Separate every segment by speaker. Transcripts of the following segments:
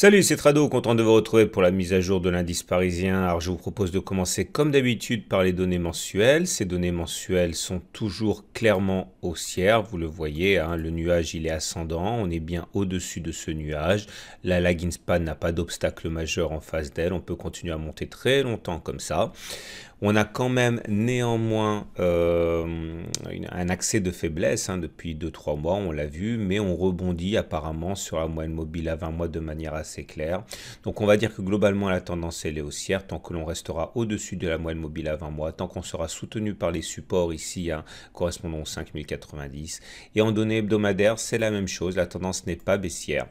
Speaker 1: Salut, c'est Trado, content de vous retrouver pour la mise à jour de l'indice parisien. Alors, je vous propose de commencer comme d'habitude par les données mensuelles. Ces données mensuelles sont toujours clairement haussières, vous le voyez, hein, le nuage il est ascendant, on est bien au-dessus de ce nuage. La lagging span n'a pas d'obstacle majeur en face d'elle, on peut continuer à monter très longtemps comme ça. On a quand même néanmoins un accès de faiblesse hein, depuis 2-3 mois, on l'a vu, mais on rebondit apparemment sur la moyenne mobile à 20 mois de manière assez claire. Donc on va dire que globalement la tendance elle est haussière tant que l'on restera au-dessus de la moyenne mobile à 20 mois, tant qu'on sera soutenu par les supports ici hein, correspondant aux 5090. Et en données hebdomadaires, c'est la même chose, la tendance n'est pas baissière.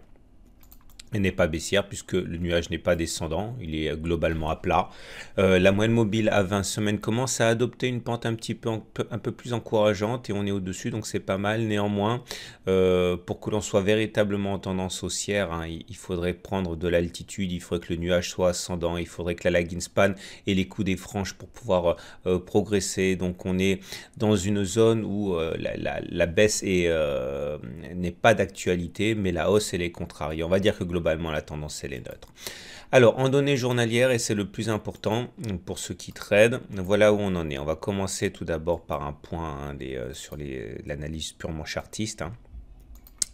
Speaker 1: Elle n'est pas baissière puisque le nuage n'est pas descendant, il est globalement à plat. La moyenne mobile à 20 semaines commence à adopter une pente un peu plus encourageante et on est au-dessus, donc c'est pas mal. Néanmoins, pour que l'on soit véritablement en tendance haussière, hein, il faudrait prendre de l'altitude, il faudrait que le nuage soit ascendant, il faudrait que la lagging span ait les coups des franges pour pouvoir progresser. Donc on est dans une zone où la baisse n'est pas d'actualité, mais la hausse elle est contrariée. On va dire que globalement la tendance elle est neutre. Alors en données journalières, et c'est le plus important pour ceux qui tradent, voilà où on en est. On va commencer tout d'abord par un point hein, sur l'analyse purement chartiste. Hein.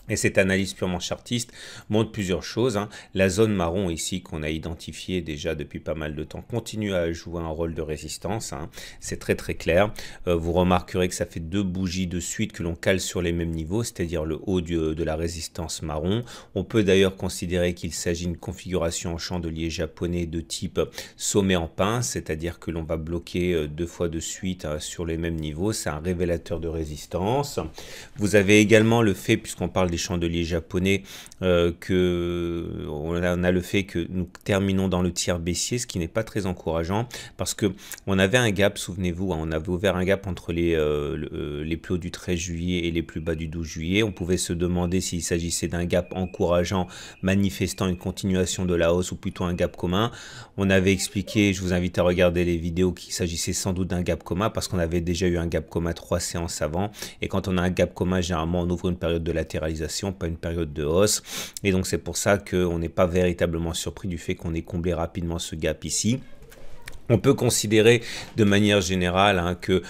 Speaker 1: Et cette analyse purement chartiste montre plusieurs choses. Hein. La zone marron ici qu'on a identifiée déjà depuis pas mal de temps continue à jouer un rôle de résistance. Hein. C'est très très clair. Vous remarquerez que ça fait deux bougies de suite que l'on cale sur les mêmes niveaux, c'est-à-dire le haut de la résistance marron. On peut d'ailleurs considérer qu'il s'agit d'une configuration en chandelier japonais de type sommet en pince, c'est-à-dire que l'on va bloquer deux fois de suite sur les mêmes niveaux. C'est un révélateur de résistance. Vous avez également le fait, puisqu'on parle des chandeliers japonais, que on a le fait que nous terminons dans le tiers baissier, ce qui n'est pas très encourageant parce que on avait un gap, souvenez-vous, hein, on avait ouvert un gap entre les plus hauts du 13 juillet et les plus bas du 12 juillet. On pouvait se demander s'il s'agissait d'un gap encourageant, manifestant une continuation de la hausse ou plutôt un gap commun. On avait expliqué, je vous invite à regarder les vidéos, qu'il s'agissait sans doute d'un gap commun parce qu'on avait déjà eu un gap commun 3 séances avant. Et quand on a un gap commun, généralement on ouvre une période de latéralisation, pas une période de hausse, et donc c'est pour ça qu'on n'est pas véritablement surpris du fait qu'on ait comblé rapidement ce gap ici. On peut considérer de manière générale hein, que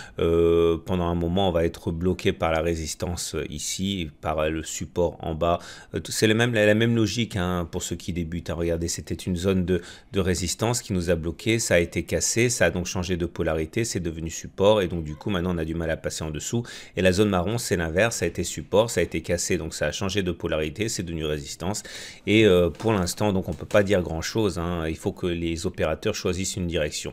Speaker 1: pendant un moment on va être bloqué par la résistance ici, par le support en bas. C'est la même logique hein, pour ceux qui débutent. Hein. Regardez, c'était une zone de résistance qui nous a bloqué, ça a été cassé, ça a donc changé de polarité, c'est devenu support et donc du coup maintenant on a du mal à passer en dessous. Et la zone marron c'est l'inverse, ça a été support, ça a été cassé, donc ça a changé de polarité, c'est devenu résistance. Et pour l'instant donc on peut pas dire grand chose, hein. Il faut que les opérateurs choisissent une direction.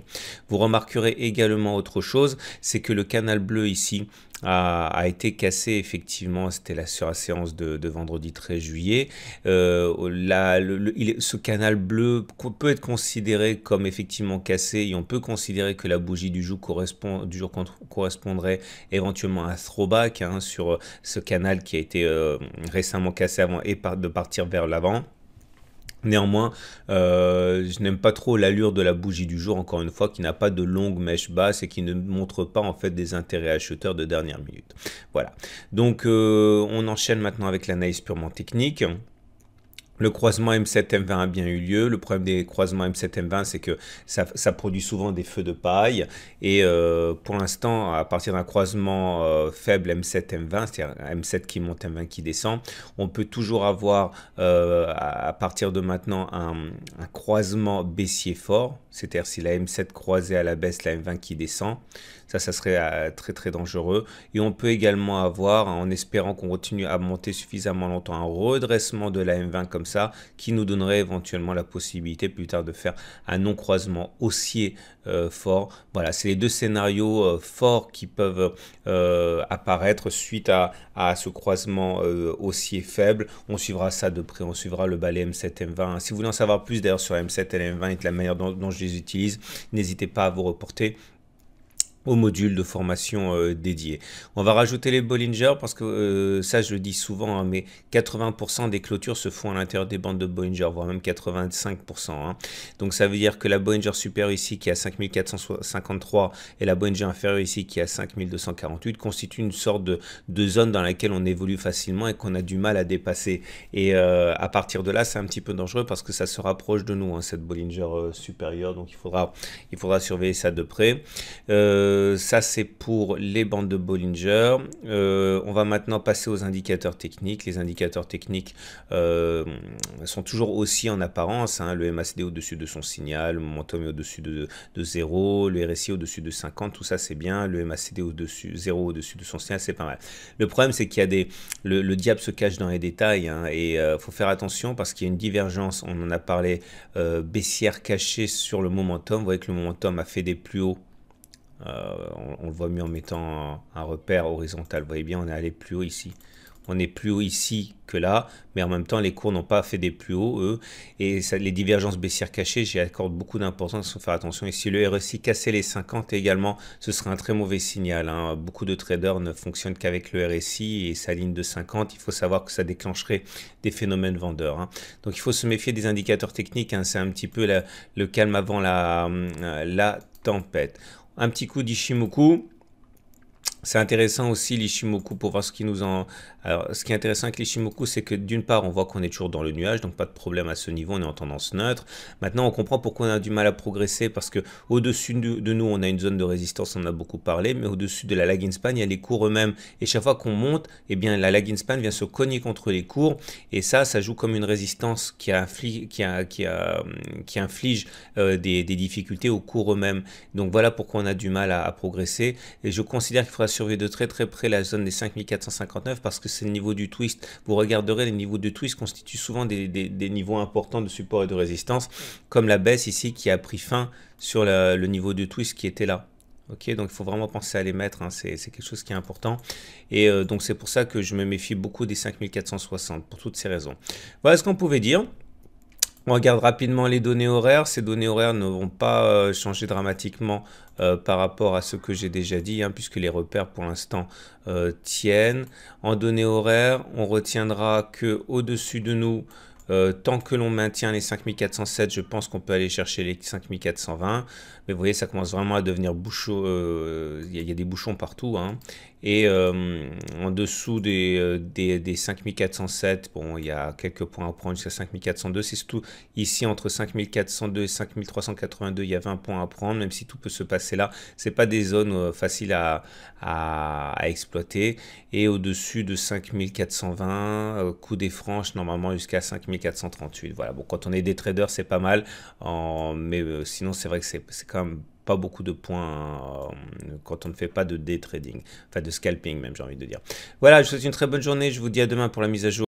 Speaker 1: Vous remarquerez également autre chose, c'est que le canal bleu ici a été cassé effectivement, c'était sur la séance de vendredi 13 juillet. Ce canal bleu peut être considéré comme effectivement cassé et on peut considérer que la bougie du jour correspondrait éventuellement à un throwback hein, sur ce canal qui a été récemment cassé avant et de partir vers l'avant. Néanmoins, je n'aime pas trop l'allure de la bougie du jour, encore une fois, qui n'a pas de longue mèche basse et qui ne montre pas en fait des intérêts acheteurs de dernière minute. Voilà. Donc, on enchaîne maintenant avec l'analyse purement technique. Le croisement M7-M20 a bien eu lieu. Le problème des croisements M7-M20, c'est que ça produit souvent des feux de paille. Et pour l'instant, à partir d'un croisement faible M7-M20, c'est-à-dire M7 qui monte, M20 qui descend, on peut toujours avoir à partir de maintenant un croisement baissier fort. C'est-à-dire si la M7 croisait à la baisse, la M20 qui descend. Ça serait très très dangereux. Et on peut également avoir, en espérant qu'on continue à monter suffisamment longtemps, un redressement de la M20 comme ça, qui nous donnerait éventuellement la possibilité plus tard de faire un non-croisement haussier fort. Voilà, c'est les deux scénarios forts qui peuvent apparaître suite à ce croisement haussier faible. On suivra ça de près, on suivra le balai M7, M20. Si vous voulez en savoir plus d'ailleurs sur M7 et M20 et de la manière dont je les utilise, n'hésitez pas à vous reporter au module de formation dédié. On va rajouter les Bollinger parce que ça je le dis souvent, hein, mais 80% des clôtures se font à l'intérieur des bandes de Bollinger, voire même 85%. Hein. Donc ça veut dire que la Bollinger supérieure ici qui est à 5453 et la Bollinger inférieure ici qui est à 5248 constituent une sorte de zone dans laquelle on évolue facilement et qu'on a du mal à dépasser. Et à partir de là, c'est un petit peu dangereux parce que ça se rapproche de nous, hein, cette Bollinger supérieure. Donc il faudra surveiller ça de près. Ça c'est pour les bandes de Bollinger. On va maintenant passer aux indicateurs techniques. Les indicateurs techniques sont toujours aussi en apparence. Hein. Le MACD au-dessus de son signal, le momentum est au-dessus de 0, le RSI au-dessus de 50, tout ça c'est bien. Le MACD au-dessus 0 au-dessus de son signal, c'est pas mal. Le problème c'est qu'il y a le diable se cache dans les détails, hein, et faut faire attention parce qu'il y a une divergence. On en a parlé, baissière cachée sur le momentum. Vous voyez que le momentum a fait des plus hauts. On le voit mieux en mettant un repère horizontal. Vous voyez bien, on est allé plus haut ici. On est plus haut ici que là, mais en même temps, les cours n'ont pas fait des plus hauts, eux. Et ça, les divergences baissières cachées, j'y accorde beaucoup d'importance. Il faut faire attention. Et si le RSI cassait les 50 également, ce serait un très mauvais signal. Hein. Beaucoup de traders ne fonctionnent qu'avec le RSI et sa ligne de 50. Il faut savoir que ça déclencherait des phénomènes vendeurs. Hein. Donc, il faut se méfier des indicateurs techniques. Hein. C'est un petit peu le calme avant la tempête. Un petit coup d'Ishimoku. C'est intéressant aussi l'Ishimoku pour voir ce qui nous en... Alors, ce qui est intéressant avec l'Ishimoku, c'est que d'une part, on voit qu'on est toujours dans le nuage, donc pas de problème à ce niveau, on est en tendance neutre. Maintenant, on comprend pourquoi on a du mal à progresser, parce que au-dessus de nous, on a une zone de résistance, on en a beaucoup parlé, mais au-dessus de la lagging span, il y a les cours eux-mêmes. Et chaque fois qu'on monte, eh bien, la lagging span vient se cogner contre les cours, et ça joue comme une résistance qui inflige des difficultés aux cours eux-mêmes. Donc voilà pourquoi on a du mal à progresser. Et je considère qu'il faudra surveiller de très très près la zone des 5459 parce que c'est le niveau du twist. Vous regarderez, les niveaux de twist constituent souvent des niveaux importants de support et de résistance, comme la baisse ici qui a pris fin sur le niveau de twist qui était là. Ok, donc il faut vraiment penser à les mettre, hein. C'est quelque chose qui est important. Et donc c'est pour ça que je me méfie beaucoup des 5460, pour toutes ces raisons. Voilà ce qu'on pouvait dire. On regarde rapidement les données horaires. Ces données horaires ne vont pas changer dramatiquement par rapport à ce que j'ai déjà dit, hein, puisque les repères pour l'instant tiennent. En données horaires, on retiendra que au-dessus de nous, tant que l'on maintient les 5407, je pense qu'on peut aller chercher les 5420. Mais vous voyez, ça commence vraiment à devenir bouchon. Il y a des bouchons partout. Hein. Et en dessous des 5407, bon, il y a quelques points à prendre jusqu'à 5402. C'est surtout ici entre 5402 et 5382, il y a 20 points à prendre, même si tout peut se passer là. Ce n'est pas des zones faciles à exploiter. Et au-dessus de 5420, coup des franches, normalement jusqu'à 5438. Voilà, bon, quand on est des traders, c'est pas mal. Mais sinon, c'est vrai que c'est quand même pas beaucoup de points quand on ne fait pas de day trading, enfin de scalping même, j'ai envie de dire. Voilà, je vous souhaite une très bonne journée, je vous dis à demain pour la mise à jour.